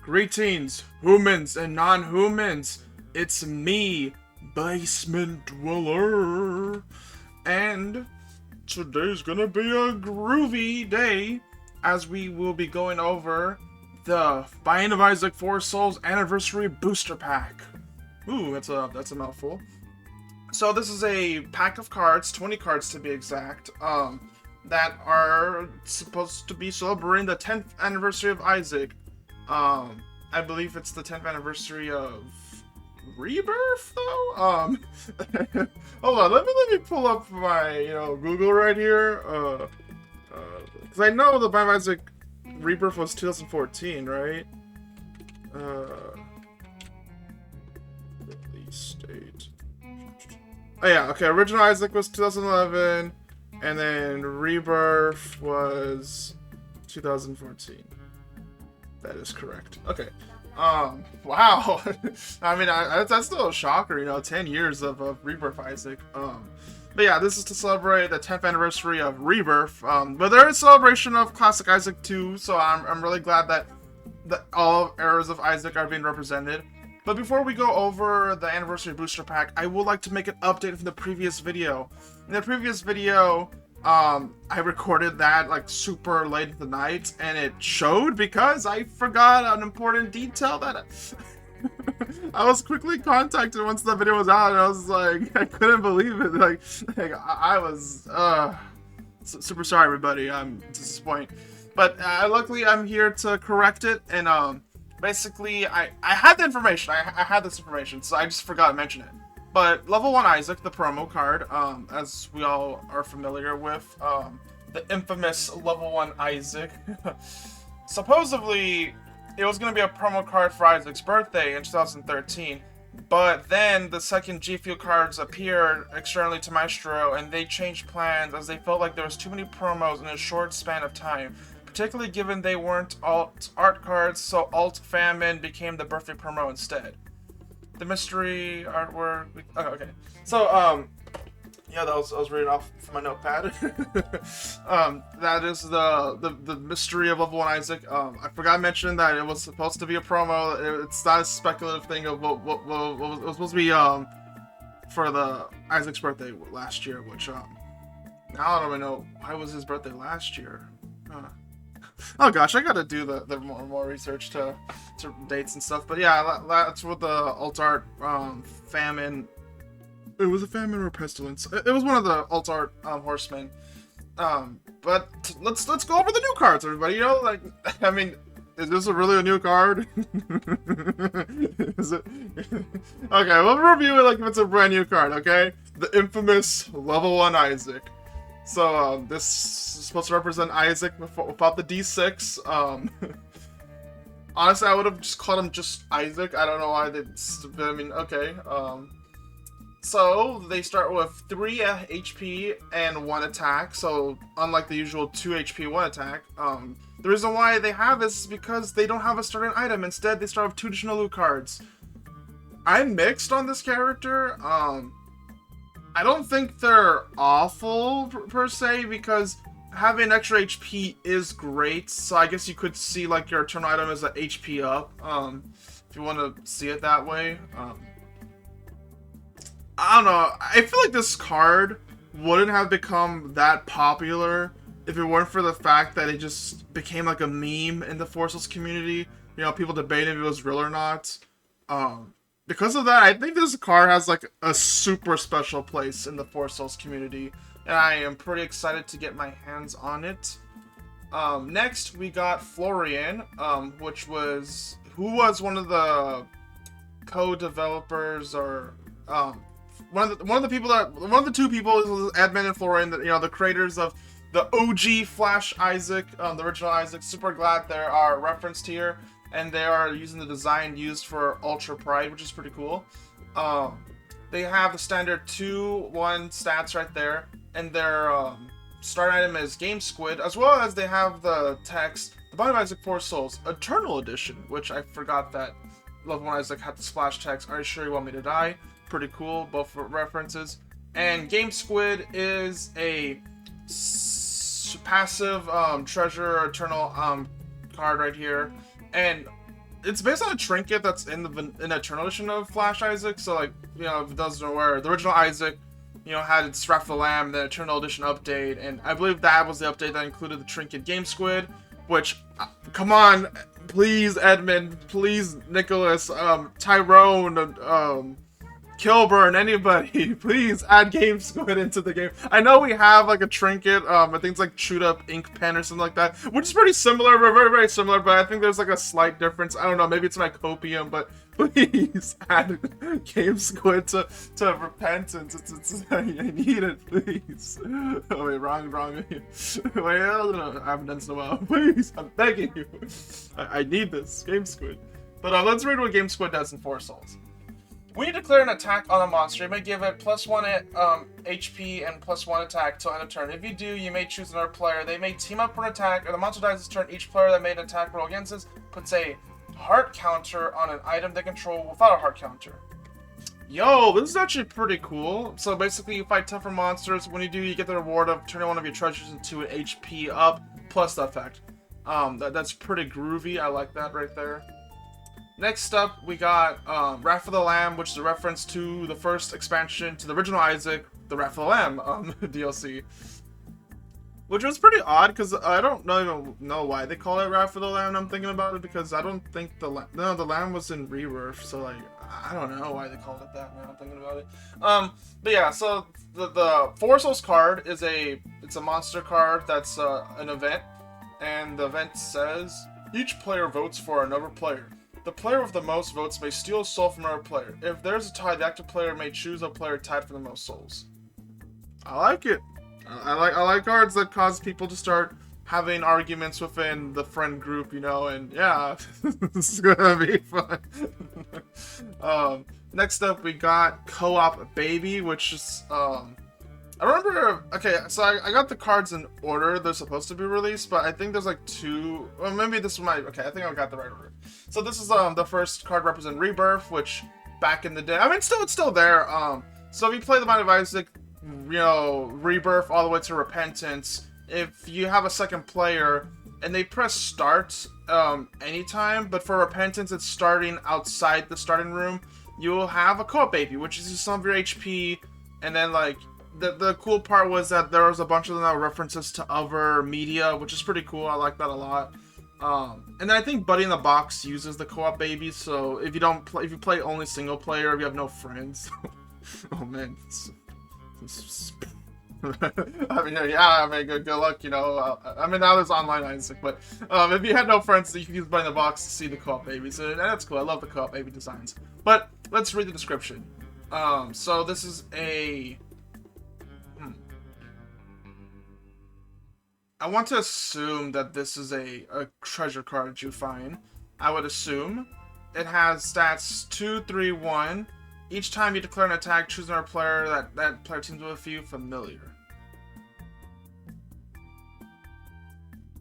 Greetings, humans and non-humans. It's me, Basement Dweller. And today's gonna be a groovy day as we will be going over the Binding of Isaac 4 Souls Anniversary Booster Pack. Ooh, that's a mouthful. So this is a pack of cards, 20 cards to be exact, that are supposed to be celebrating the 10th anniversary of Isaac. I believe it's the 10th anniversary of Rebirth, though? Hold on, let me pull up my, Google right here, because I know the Binding of Isaac Rebirth was 2014, right? Release date. Oh yeah, okay, original Isaac was 2011, and then Rebirth was 2014. That is correct. Okay. Wow. I mean, that's still a shocker, 10 years of Rebirth Isaac. But yeah, this is to celebrate the 10th anniversary of Rebirth. But there is celebration of Classic Isaac too, so I'm really glad that all eras of Isaac are being represented. But before we go over the anniversary booster pack, I would like to make an update from the previous video. In the previous video, I recorded that like super late at the night, and it showed because I forgot an important detail that I was quickly contacted once the video was out, and I was like, I couldn't believe it. Like I was super sorry, everybody. I'm disappointed, but luckily I'm here to correct it. And basically, I had the information. I had this information, so I just forgot to mention it. But level 1 Isaac, the promo card, as we all are familiar with, the infamous level 1 Isaac. Supposedly, it was going to be a promo card for Isaac's birthday in 2013, but then the second G Fuel cards appeared externally to Maestro, and they changed plans as they felt like there was too many promos in a short span of time, particularly given they weren't alt art cards, so Alt Famine became the birthday promo instead. The mystery artwork. Oh, okay. So, yeah, I was reading off from my notepad. That is the mystery of level 1 Isaac. I forgot to mention that it was supposed to be a promo. It's not a speculative thing of what was supposed to be for the Isaac's birthday last year, which now I don't even know why was his birthday last year. Oh gosh, I gotta do the more research to dates and stuff. But yeah, that's what the alt art famine. It was a famine or a pestilence. It was one of the alt art horsemen. But let's go over the new cards, everybody. I mean, is this really a new card? Is it? Okay, we'll review it like if it's a brand new card. Okay, the infamous level 1 Isaac. So, this is supposed to represent Isaac without the D6. Honestly, I would have just called him just Isaac. I don't know why I mean, okay. So, they start with 3 HP and 1 attack. So, unlike the usual 2 HP, 1 attack. The reason why they have this is because they don't have a starting item. Instead, they start with 2 additional loot cards. I'm mixed on this character. I don't think they're awful per se, because having extra HP is great. So I guess you could see like your eternal item as an HP up, if you want to see it that way. I don't know. I feel like this card wouldn't have become that popular if it weren't for the fact that it just became like a meme in the Four Souls community. People debating if it was real or not. Because of that, I think this card has like a super special place in the Four Souls community, and I am pretty excited to get my hands on it. Next, we got Florian, who was one of the co-developers, or one of the two people is Edmund and Florian, the creators of the OG Flash Isaac, the original Isaac. Super glad they are referenced here. And they are using the design used for Ultra Pride, which is pretty cool. They have the standard 2-1 stats right there, and their start item is Game Squid, as well as they have the text, the Binding of Isaac 4 Souls Eternal Edition, which I forgot that level 1 Isaac had the splash text, "Are you sure you want me to die?" Pretty cool, both references. And Game Squid is a passive treasure eternal card right here. And it's based on a trinket that's in the Eternal Edition of Flash Isaac. So like, you know, if it doesn't know where the original Isaac, you know, had its Wrath of the Lamb, the Eternal Edition update, and I believe that was the update that included the trinket Game Squid. Which, come on, please Edmund, please Nicholas, Tyrone, Kilburn, anybody, please add Game Squid into the game. I know we have like a trinket, I think it's like chewed up ink pen or something like that, which is pretty similar, very, very similar, but I think there's like a slight difference. I don't know, maybe it's my copium, but please add Game Squid to Repentance. I need it, please. Oh wait, wrong. Wait, I haven't done so well. Please, I'm begging you. I need this, Game Squid. But let's read what Game Squid does in 4 Souls. When you declare an attack on a monster, you may give it +1 HP and +1 attack till end of turn. If you do, you may choose another player. They may team up for an attack, or the monster dies this turn. Each player that made an attack roll against this puts a heart counter on an item they control without a heart counter. Yo, this is actually pretty cool. So basically, you fight tougher monsters. When you do, you get the reward of turning one of your treasures into an HP up plus the effect. That's pretty groovy. I like that right there. Next up, we got Wrath of the Lamb, which is a reference to the first expansion to the original Isaac, the Wrath of the Lamb DLC. Which was pretty odd, because I don't even know why they call it Wrath of the Lamb. I'm thinking about it, because I don't think the Lamb was in Rebirth, so like, I don't know why they called it that now I'm thinking about it. But yeah, so the 4 Souls card is it's a monster card that's an event, and the event says, each player votes for another player. The player with the most votes may steal a soul from another player. If there's a tie, the active player may choose a player tied for the most souls. I like it. I like cards that cause people to start having arguments within the friend group, you know, and yeah, this is gonna be fun. Next up, we got Co-op Baby, which is I remember, okay, so I got the cards in order they're supposed to be released, but I think there's like 2, well, maybe this might, okay, I think I got the right order. So this is the first card representing Rebirth, which back in the day, I mean, it's still there. So if you play the Mind of Isaac, you know, Rebirth all the way to Repentance, if you have a second player and they press start anytime, but for Repentance it's starting outside the starting room, you'll have a Co-op Baby, which is some of your HP, and then like the cool part was that there was a bunch of them references to other media, which is pretty cool. I like that a lot. And then I think Buddy in the Box uses the Co-op Baby, so if you play only single player, if you have no friends, oh man, I mean, yeah, I mean, good luck, you know. I mean, now there's online Isaac, but if you had no friends, you can use Buddy in the Box to see the Co-op Babies, and that's cool. I love the Co-op Baby designs. But let's read the description. So this is a I want to assume that this is a treasure card you find. I would assume. It has stats 2, 3, 1. Each time you declare an attack, choose another player that player teams with you familiar.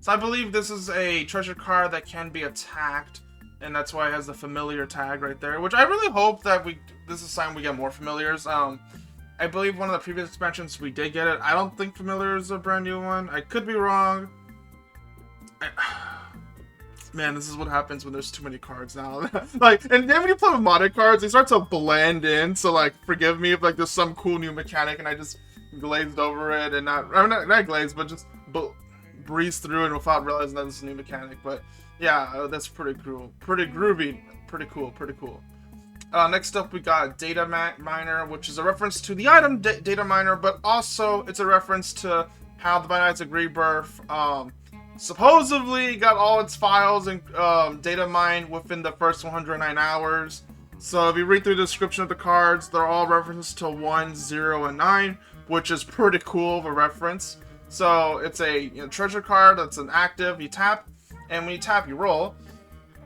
So I believe this is a treasure card that can be attacked, and that's why it has the familiar tag right there, which I really hope that this is a sign we get more familiars. I believe one of the previous expansions we did get it. I don't think Familiar is a brand new one. I could be wrong. Man, this is what happens when there's too many cards now. Like, and then when you play with modded cards, they start to blend in. So like, forgive me if like there's some cool new mechanic and I just glazed over it and not glazed, but just breeze through it without realizing that this is a new mechanic. But yeah, that's pretty cool, pretty groovy, pretty cool. Next up, we got Dataminer, which is a reference to the item Dataminer, but also it's a reference to how the Mind of Isaac Rebirth supposedly got all its files and data mined within the first 109 hours. So if you read through the description of the cards, they're all references to 1, 0, and 9, which is pretty cool of a reference. So it's a treasure card that's an active, you tap, and when you tap, you roll.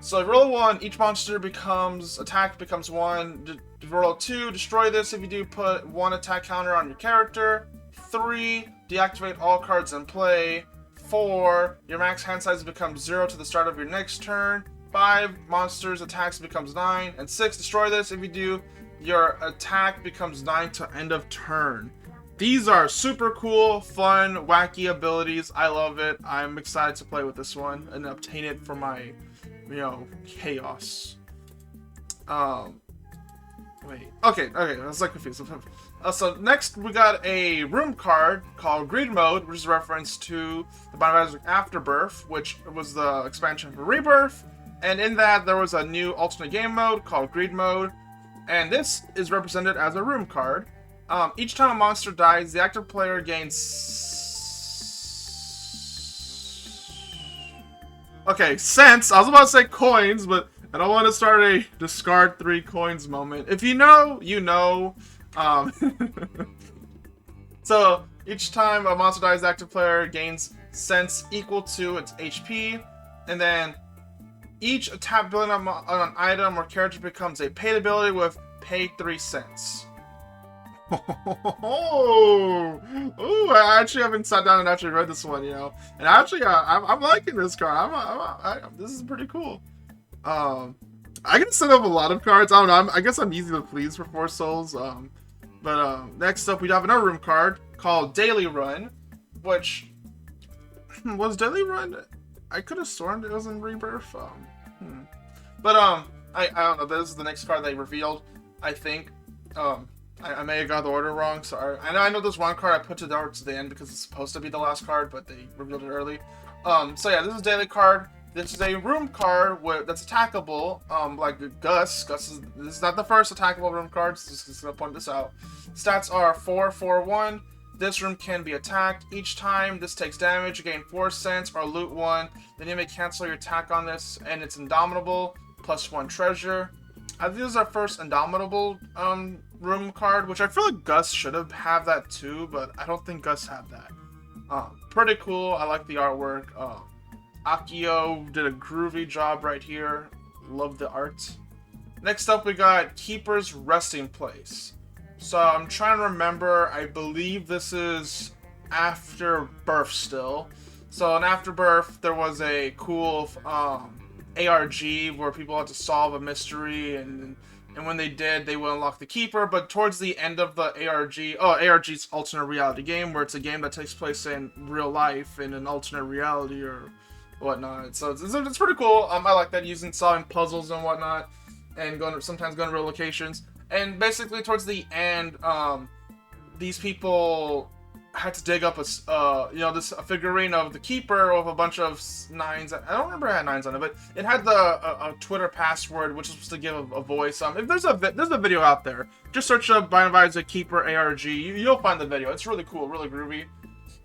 So roll 1, each monster attack becomes 1. Roll 2, destroy this. If you do, put 1 attack counter on your character. 3, deactivate all cards in play. 4, your max hand size becomes 0 to the start of your next turn. 5, monsters attacks becomes 9. And 6, destroy this. If you do, your attack becomes 9 to end of turn. These are super cool, fun, wacky abilities. I love it. I'm excited to play with this one and obtain it for my you know, chaos. Wait. Okay, I was like confused. So next we got a room card called Greed Mode, which is a reference to the Binding of Isaac Afterbirth, which was the expansion for Rebirth. And in that, there was a new alternate game mode called Greed Mode. And this is represented as a room card. Each time a monster dies, the active player gains... Okay, cents. I was about to say coins, but I don't want to start a discard 3 coins moment. If you know, you know. So, each time a monster dies, the active player gains cents equal to its HP. And then each attack ability on an item or character becomes a paid ability with pay 3 cents. Oh, I actually haven't sat down and actually read this one, you know. And actually, I'm liking this card. This is pretty cool. I can set up a lot of cards. I don't know. I guess I'm easy to please for 4 souls. Next up, we have another room card called Daily Run, which was Daily Run. I could have sworn it was in Rebirth. I don't know. This is the next card they revealed. I think. I may have got the order wrong. Sorry. I know there's one card I put towards the end because it's supposed to be the last card, but they revealed it early. So yeah, this is a daily card. This is a room card that's attackable, like Gus. This is not the first attackable room card, so just gonna point this out. Stats are 4, 4, 1. This room can be attacked. Each time this takes damage, you gain 4 cents or loot 1. Then you may cancel your attack on this, and it's indomitable, plus 1 treasure. I think this is our first indomitable room card, which I feel like Gus should have that too, but I don't think Gus had that. Pretty cool. I like the artwork. Akio did a groovy job right here. Love the art. Next up, we got Keeper's Resting Place. So I'm trying to remember. I believe this is Afterbirth still. So in Afterbirth, there was a cool ARG where people had to solve a mystery, and when they did, they would unlock the Keeper. But towards the end of the ARG's alternate reality game, where it's a game that takes place in real life in an alternate reality or whatnot. So it's pretty cool. I like that, using solving puzzles and whatnot, and sometimes going to real locations. And basically, towards the end, these people had to dig up a figurine of the Keeper with a bunch of 9s. I don't remember it had 9s on it, but it had a Twitter password, which was supposed to give a voice. If there's a video out there, just search up Binding of Isaac Keeper ARG. You'll find the video. It's really cool, really groovy.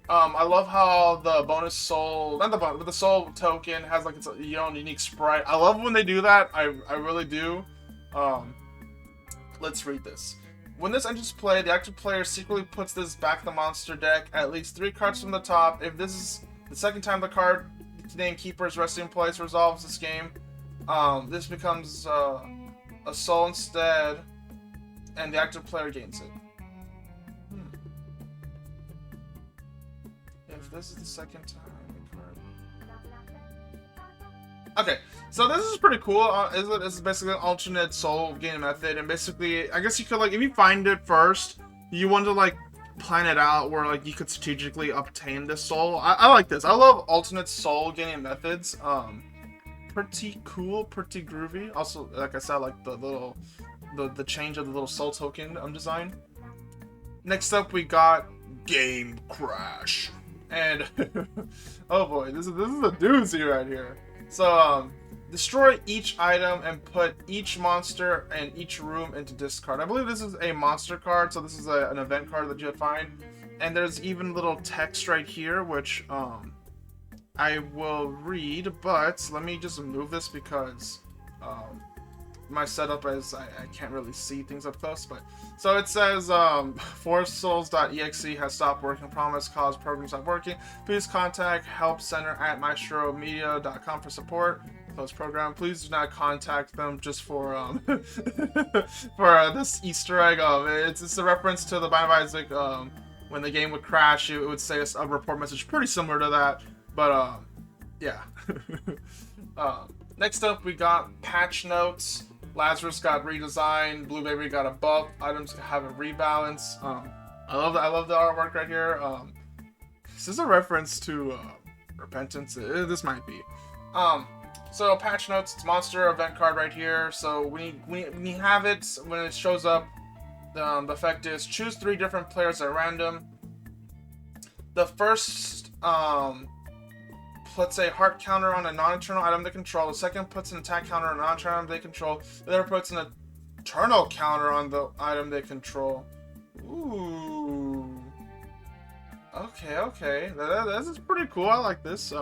I love how the bonus soul, not the bonus, but the soul token has like its own unique sprite. I love when they do that. I really do. Let's read this. When this enters play, the active player secretly puts this back in the monster deck at least 3 cards from the top. If this is the second time the card named Keeper's Resting Place resolves this game, this becomes a soul instead, and the active player gains it. If this is the second time the card... Okay, so this is pretty cool. It's basically an alternate soul gaining method, and basically, I guess you could, like, if you find it first, you want to, like, plan it out where, like, you could strategically obtain this soul. I like this. I love alternate soul gaining methods. Pretty cool, pretty groovy. Also, like I said, I like the change of the little soul token design. Next up, we got Game Crash. And, oh boy, this is a doozy right here. So, destroy each item and put each monster and each room into discard. I believe this is a monster card, so this is an event card that you'll find. And there's even little text right here, which I will read, but let me just move this because my setup is I can't really see things up close. But so it says foresouls.exe has stopped working. Promise cause program stopped working. Please contact help center at maestromedia.com for support. Close program. Please do not contact them just for for this Easter egg. It's a reference to the Binding of Isaac. When the game would crash, it would say a report message pretty similar to that. But yeah. Next up, we got patch notes. Lazarus got redesigned. Blue Baby got a buff. Items have a rebalance. I love the artwork right here. Is this a reference to Repentance? This might be. So patch notes, it's monster event card right here. So when you have it, when it shows up, the effect is choose 3 different players at random. The first, let's say heart counter on a non-eternal item they control. The second puts an attack counter on a non-eternal item they control. The third puts an eternal counter on the item they control. Ooh. Okay. This is pretty cool. I like this.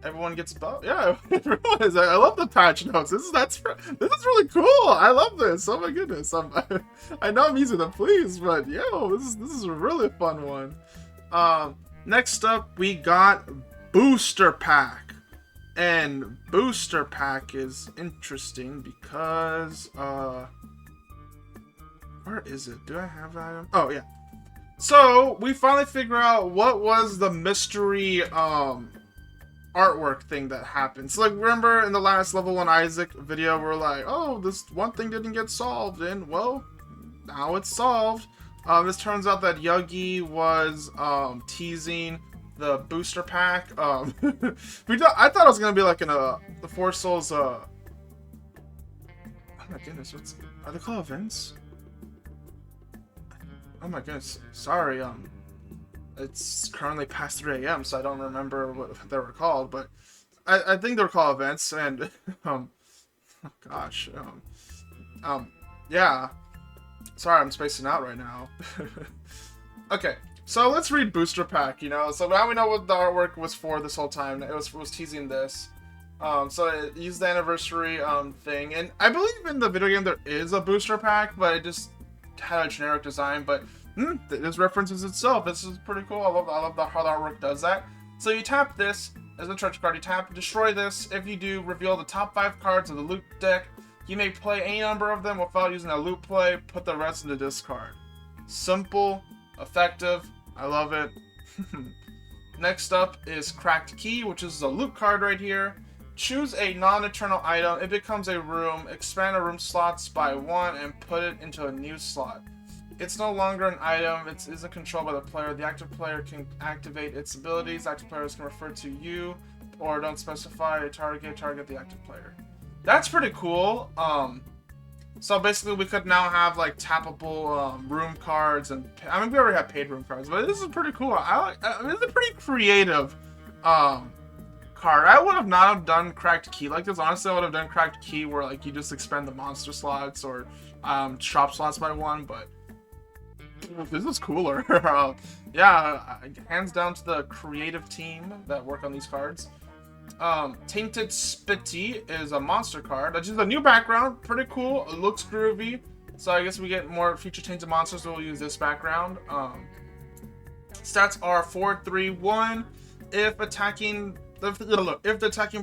Everyone gets buffed. Yeah, everyone is. I love the patch notes. This is really cool. I love this. Oh my goodness. I know I'm easy to please, but yo, this is a really fun one. Next up we got Booster Pack. And Booster Pack is interesting because where is it? Do I have that item? Oh yeah. So we finally figure out what was the mystery artwork thing that happened. So like, remember in the last level 1 Isaac video, we're like, oh, this one thing didn't get solved, and well, now it's solved. This turns out that Yuggy was teasing the booster pack. I thought it was gonna be like in the Four Souls. Oh my goodness, are they called events? Oh my goodness, sorry. It's currently past 3 a.m., so I don't remember what they were called, but I think they were called events, and oh gosh, yeah. Sorry, I'm spacing out right now. Okay, so let's read Booster Pack. So now we know what the artwork was for this whole time. It was teasing this. So it used the anniversary thing, and I believe in the video game there is a Booster Pack, but it just had a generic design, but this references itself. This is pretty cool. I love how the artwork does that. So you tap this as a treasure card. You tap destroy this. If you do, reveal the top 5 cards of the loot deck. You may play any number of them without using a loot play. Put the rest in the discard. Simple, effective. I love it. Next up is Cracked Key, which is a loot card right here. Choose a non-eternal item. It becomes a room. Expand a room slots by 1 and put it into a new slot. It's no longer an item. It isn't controlled by the player. The active player can activate its abilities. Active players can refer to you or don't specify a target the active player. That's pretty cool. So basically we could now have like tappable room cards, and I mean we already have paid room cards, but this is pretty cool. I mean, it's a pretty creative card. I would have not have done Cracked Key like this. Honestly, I would have done Cracked Key where like you just expand the monster slots or shop slots by 1, but this is cooler. Yeah, hands down to the creative team that work on these cards. Tainted Spitty is a monster card. That's just a new background. Pretty cool. It looks groovy. So I guess we get more future Tainted monsters, so we'll use this background. Stats are 4, 3, 1. If the attacking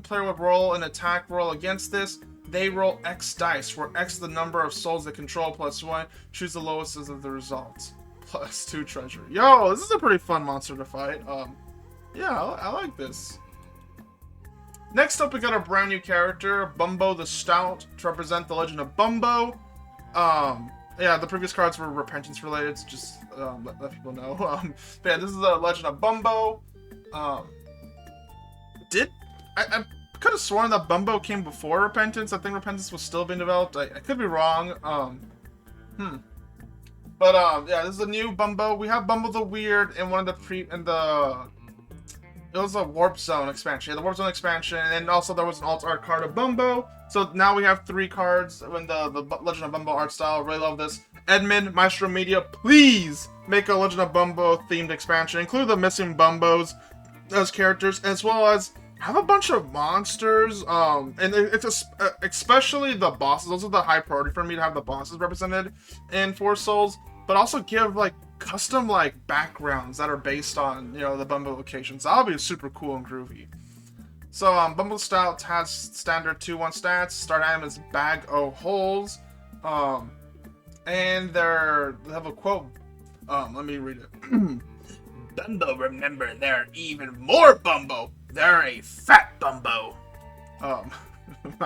player would roll an attack roll against this, they roll X dice, where X is the number of souls they control plus 1. Choose the lowest of the results. Plus 2 treasure. Yo, this is a pretty fun monster to fight. Yeah, I like this. Next up, we got a brand new character, Bumbo the Stout, to represent the legend of Bumbo. Yeah, the previous cards were repentance related, so just let people know. But yeah, this is the legend of Bumbo. I could have sworn that Bumbo came before Repentance. I think Repentance was still being developed. I could be wrong. But yeah, this is a new Bumbo. We have Bumbo the Weird in one of the it was a Warp Zone expansion. Yeah, the Warp Zone expansion, and then also there was an alt art card of Bumbo. So now we have 3 cards in the Legend of Bumbo art style. Really love this. Edmund, Maestro Media, please make a Legend of Bumbo themed expansion. Include the missing Bumbos as characters, as well as have a bunch of monsters. And it's especially the bosses. Those are the high priority for me, to have the bosses represented in Four Souls, but also give like custom like backgrounds that are based on, you know, the Bumbo locations. That'll be super cool and groovy. So Bumbo Stout has standard 2/1 stats. Start item is Bag o' Holes. And they have a quote. Let me read it. Bumbo, remember, they're even more Bumbo. They're a fat Bumbo. I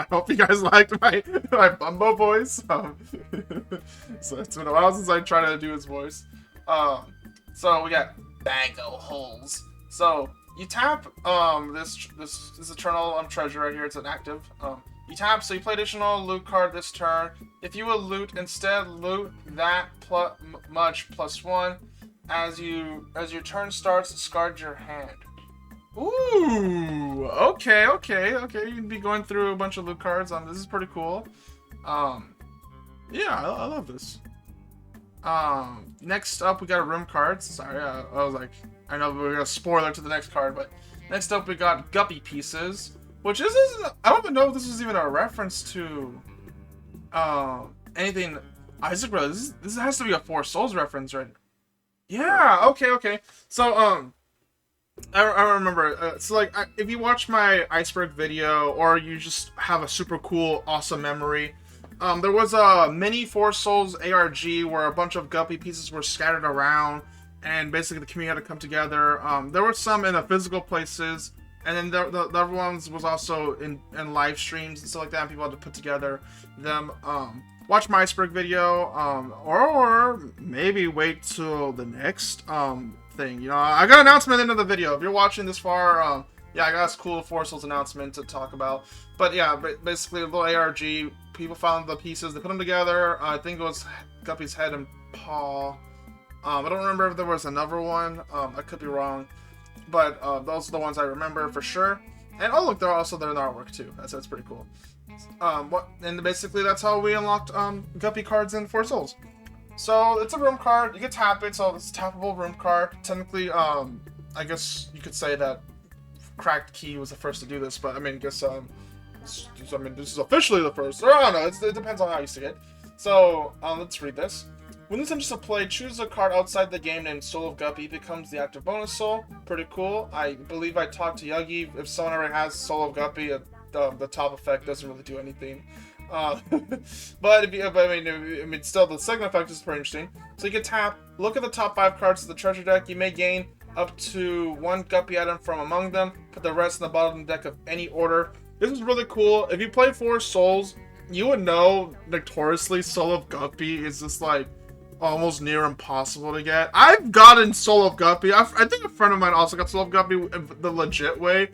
hope you guys liked my Bumbo voice. So it's been a while since I tried to do his voice. So we got Bag o' Holes. So you tap this eternal treasure right here. It's an active. You tap, so you play additional loot card this turn. If you will loot instead, loot that much +1. As your turn starts, discard your hand. Ooh, okay. You'd be going through a bunch of loot cards. This is pretty cool. Yeah, I love this. Next up we got room cards. Sorry, I was like, I know we're gonna spoiler to the next card, but next up we got Guppy pieces, which is I don't even know if this is even a reference to anything. Isaac Brothers. This has to be a Four Souls reference, right? Yeah. Okay. So I remember. So like, if you watch my iceberg video, or you just have a super cool, awesome memory. There was a mini Four Souls ARG where a bunch of Guppy pieces were scattered around, and basically the community had to come together. There were some in the physical places, and then the other ones was also in live streams and stuff like that, and people had to put together them. Watch my iceberg video, or maybe wait till the next thing. You know, I got an announcement at the end of the video. If you're watching this far, yeah, I got this cool Four Souls announcement to talk about. But yeah, basically a little ARG. People found the pieces, they put them together. I think it was Guppy's head and paw. I don't remember if there was another one. I could be wrong. But those are the ones I remember for sure. And oh look, they're also there in the artwork too. That's pretty cool. And basically that's how we unlocked Guppy cards in Four Souls. So it's a room card. You can tap it, so it's a tappable room card. Technically, I guess you could say that Cracked Key was the first to do this, but I mean, this is officially the first. Or I don't know. It depends on how you see it. So let's read this. When this enters play, choose a card outside the game named Soul of Guppy. Becomes the active bonus soul. Pretty cool. I believe I talked to Yuggy. If someone already has Soul of Guppy, the top effect doesn't really do anything. But still the second effect is pretty interesting. So you can tap, look at the top 5 cards of the treasure deck. You may gain up to 1 Guppy item from among them. Put the rest in the bottom of the deck of any order. This is really cool. If you play Four Souls, you would know notoriously Soul of Guppy is just like almost near impossible to get. I've gotten Soul of Guppy. I think a friend of mine also got Soul of Guppy the legit way.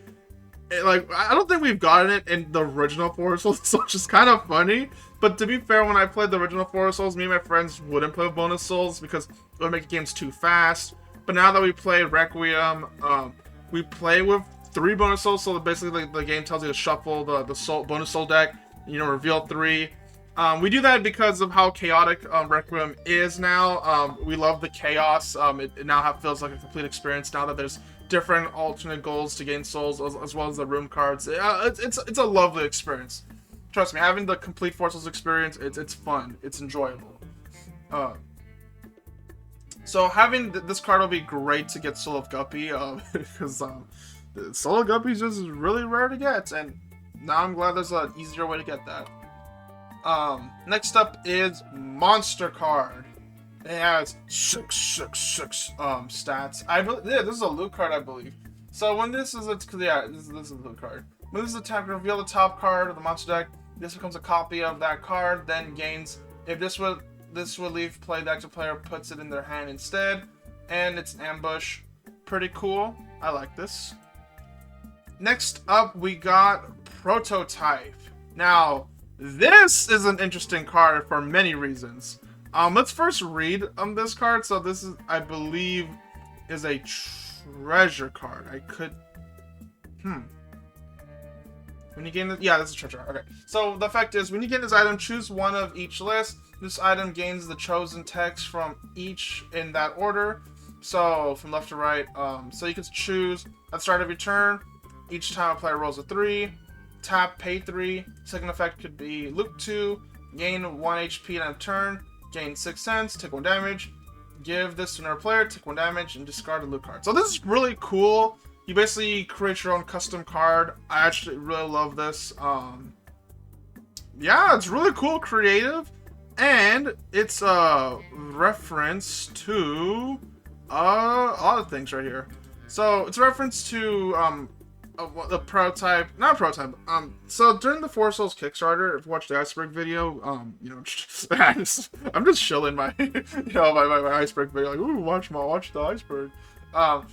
I don't think we've gotten it in the original Four Souls, so it's just kind of funny. But to be fair, when I played the original Four Souls, me and my friends wouldn't play with bonus souls because it would make the games too fast. But now that we play Requiem, we play with 3 bonus souls, so basically the game tells you to shuffle the soul, bonus soul deck, reveal 3. We do that because of how chaotic Requiem is now. We love the chaos. It now feels like a complete experience now that there's different alternate goals to gain souls, as well as the room cards. It's a lovely experience. Trust me, having the complete Four Souls experience, it's fun. It's enjoyable. So having this card will be great to get Soul of Guppy, because Soul of Guppy is just really rare to get, and now I'm glad there's an easier way to get that. Next up is Monster Card. It has 666 stats. This is a loot card, I believe. So when this is this is a loot card. When this is attacked, reveal the top card of the monster deck. This becomes a copy of that card, then gains. If this will leave play, the active player puts it in their hand instead, and it's an ambush. Pretty cool. I like this. Next up, we got Prototype. Now, this is an interesting card for many reasons. Let's first read this card. So this is, I believe, is a treasure card. When you gain this, yeah, this is a treasure. Okay. So the effect is, when you gain this item, choose one of each list. This item gains the chosen text from each in that order. So from left to right. So you can choose at the start of your turn. Each time a player rolls a 3, tap, pay 3. Second effect could be loot 2, gain 1 HP on a turn, gain 6 cents, take 1 damage. Give this to another player, take 1 damage, and discard a loot card. So this is really cool. You basically create your own custom card. I actually really love this. Yeah, it's really cool, creative, and it's a reference to a lot of things right here. So it's a reference to the prototype, not prototype. So during the Four Souls Kickstarter, if you watch the iceberg video, I'm just chilling my, my iceberg video, like, ooh, watch the iceberg. But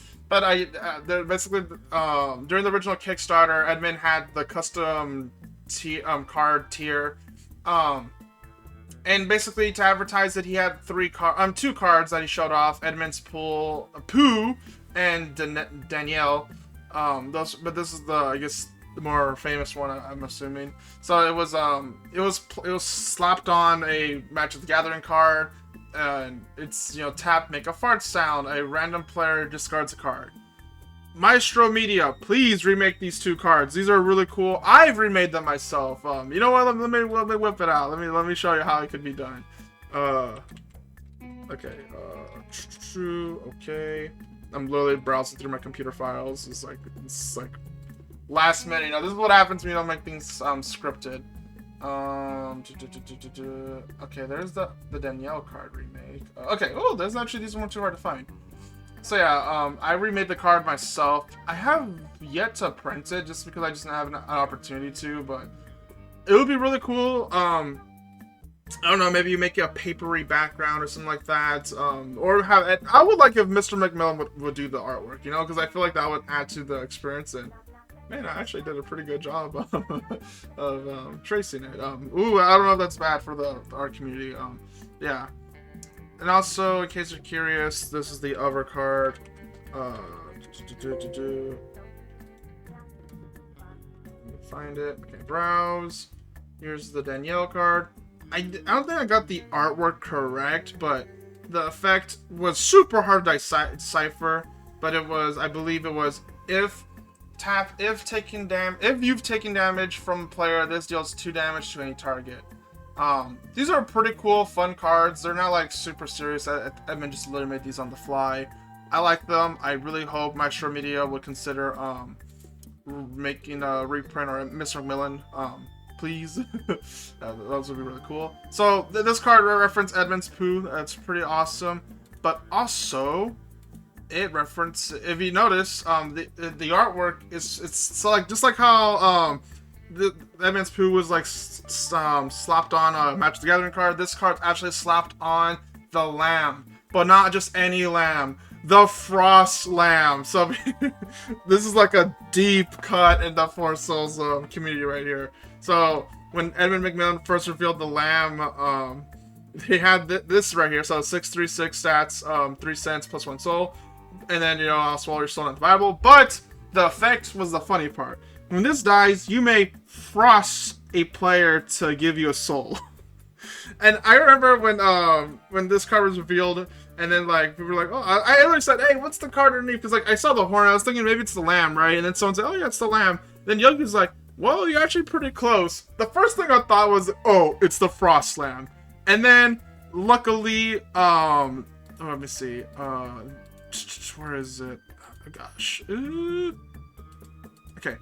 basically during the original Kickstarter, Edmund had the custom card tier, and basically to advertise that he had two cards that he showed off: Edmund's Pooh and Danielle. But this is I guess the more famous one, I'm assuming. So it was slapped on a Magic the Gathering card, and it's tap, make a fart sound. A random player discards a card. Maestro Media, please remake these two cards. These are really cool. I've remade them myself. You know what? Let me whip it out. Let me show you how it could be done. Okay. Okay. I'm literally browsing through my computer files. It's like last minute. This is what happens when you don't make things scripted. Okay, there's the Danielle card remake. Okay. Oh, these weren't too hard to find. So yeah, I remade the card myself. I have yet to print it just because I just didn't have an opportunity to, but it would be really cool. I don't know, maybe you make a papery background or something like that, or have it. I would like if Mr. McMillan would do the artwork, because I feel like that would add to the experience. And man, I actually did a pretty good job of tracing it. Ooh, I don't know if that's bad for the art community. Yeah. And also, in case you're curious, this is the other card. Find it. Okay, browse. Here's the Danielle card. I don't think I got the artwork correct, but the effect was super hard to decipher. But it was, I believe it was, if you've taken damage from a player, this deals 2 damage to any target. These are pretty cool, fun cards. They're not like super serious. Edmund just literally made these on the fly. I like them. I really hope Maestro Media would consider making a reprint, or Mr. McMillan, please. Those would be really cool. So this card references Edmund's Pooh. That's pretty awesome. But also, it references, if you notice, the artwork it's like just like how the Edmund's Pooh was like slapped on a Magic the Gathering card. This card actually slapped on the lamb, but not just any lamb, the Frost Lamb. So this is like a deep cut in the Four Souls community right here. So when Edmund McMillan first revealed the lamb, they had this right here. So 6/3/6 stats, 3 cents plus 1 soul, and then I'll swallow your soul, not viable. But the effect was the funny part. When this dies, you may frost a player to give you a soul. And I remember when this card was revealed, and then like people were like, oh, I literally said, hey, what's the card underneath? Because like I saw the horn, I was thinking maybe it's the lamb, right? And then someone said, oh yeah, it's the lamb. Then Yogi's like, well, you're actually pretty close. The first thing I thought was, oh, it's the Frost Lamb. And then luckily, let me see, where is it? Oh gosh. Okay.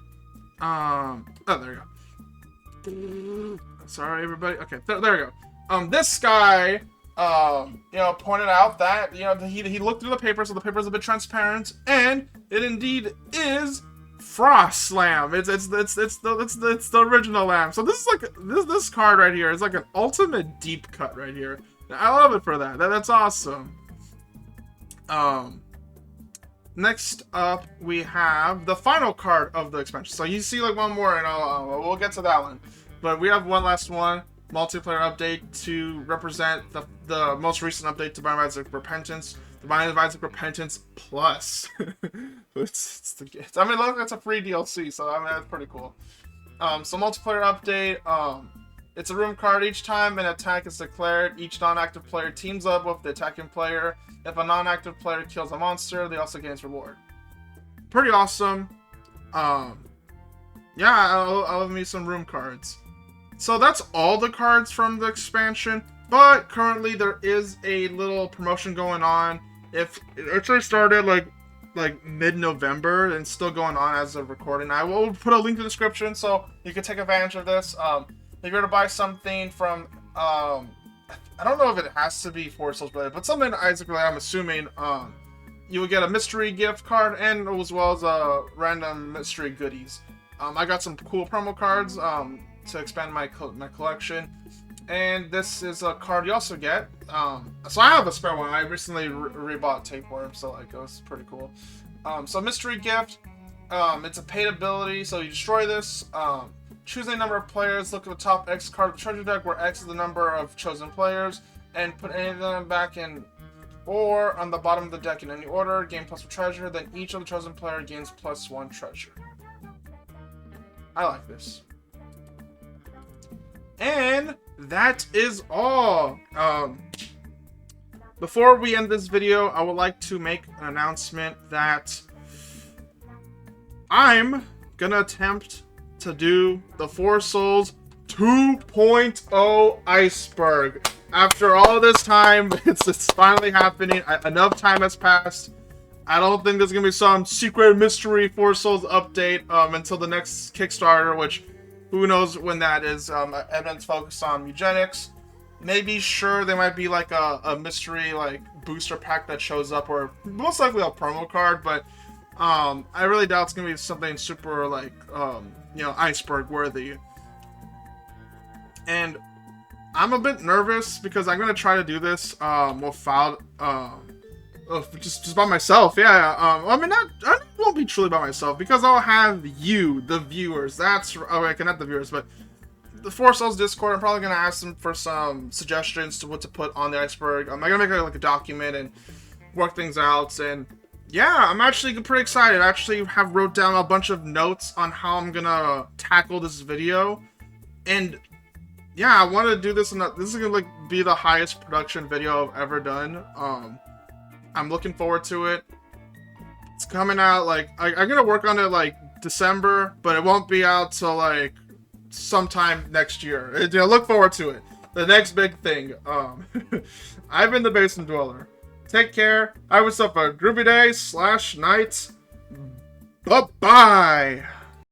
Oh, there we go. Sorry, everybody. Okay, there we go. This guy, pointed out that, he looked through the paper, so the paper is a bit transparent, and it indeed is Frost Lamb. It's the original lamb. So this is like this card right here is like an ultimate deep cut right here. I love it for that. That's awesome. Next up, we have the final card of the expansion. So you see like one more, and we'll get to that one. But we have one last one, multiplayer update to represent the most recent update to Binding of Isaac Repentance. The Binding of Isaac Repentance Plus. it's I mean, look, that's a free DLC, so I mean, that's pretty cool. So multiplayer update. It's a room card. Each time an attack is declared, each non-active player teams up with the attacking player. If a non-active player kills a monster, they also gains reward. Pretty awesome. Yeah, I love me some room cards. So that's all the cards from the expansion, but currently there is a little promotion going on. If it actually started like mid-November and still going on as of recording. I will put a link in the description so you can take advantage of this. If you're to buy something from, I don't know if it has to be Four Souls related, but something Isaac related, I'm assuming, you will get a mystery gift card and as well as random mystery goodies. I got some cool promo cards to expand my collection. And this is a card you also get. So I have a spare one. I recently rebought Tapeworm, so like it was pretty cool. So mystery gift. It's a paid ability, so you destroy this. Choose a number of players. Look at the top X card of the treasure deck, where X is the number of chosen players, and put any of them back in or on the bottom of the deck in any order. Gain +1 treasure. Then each of the chosen player gains +1 treasure. I like this. And that is all. Before we end this video, I would like to make an announcement that I'm gonna attempt to do the Four Souls 2.0 iceberg. After all this time, it's finally happening. Enough time has passed. I don't think there's gonna be some secret mystery Four Souls update until the next Kickstarter, which who knows when that is. Everyone's focused on eugenics. Maybe sure there might be like a mystery like booster pack that shows up, or most likely a promo card, but I really doubt it's gonna be something super like you know, iceberg worthy. And I'm a bit nervous because I'm gonna try to do this without just by myself. Yeah. I mean, I won't be truly by myself because I'll have you, the viewers. That's okay, not the viewers, but the Four Souls Discord. I'm probably gonna ask them for some suggestions to what to put on the iceberg. I'm gonna make like a document and work things out. And yeah, I'm actually pretty excited. I actually have wrote down a bunch of notes on how I'm gonna tackle this video. And yeah, I want to do this. This is gonna like be the highest production video I've ever done. I'm looking forward to it. It's coming out like I'm gonna work on it like December, but it won't be out till like sometime next year. You know, look forward to it. The next big thing. I've been the Basement Dweller. Take care. Have yourself a groovy day /night. Bye bye.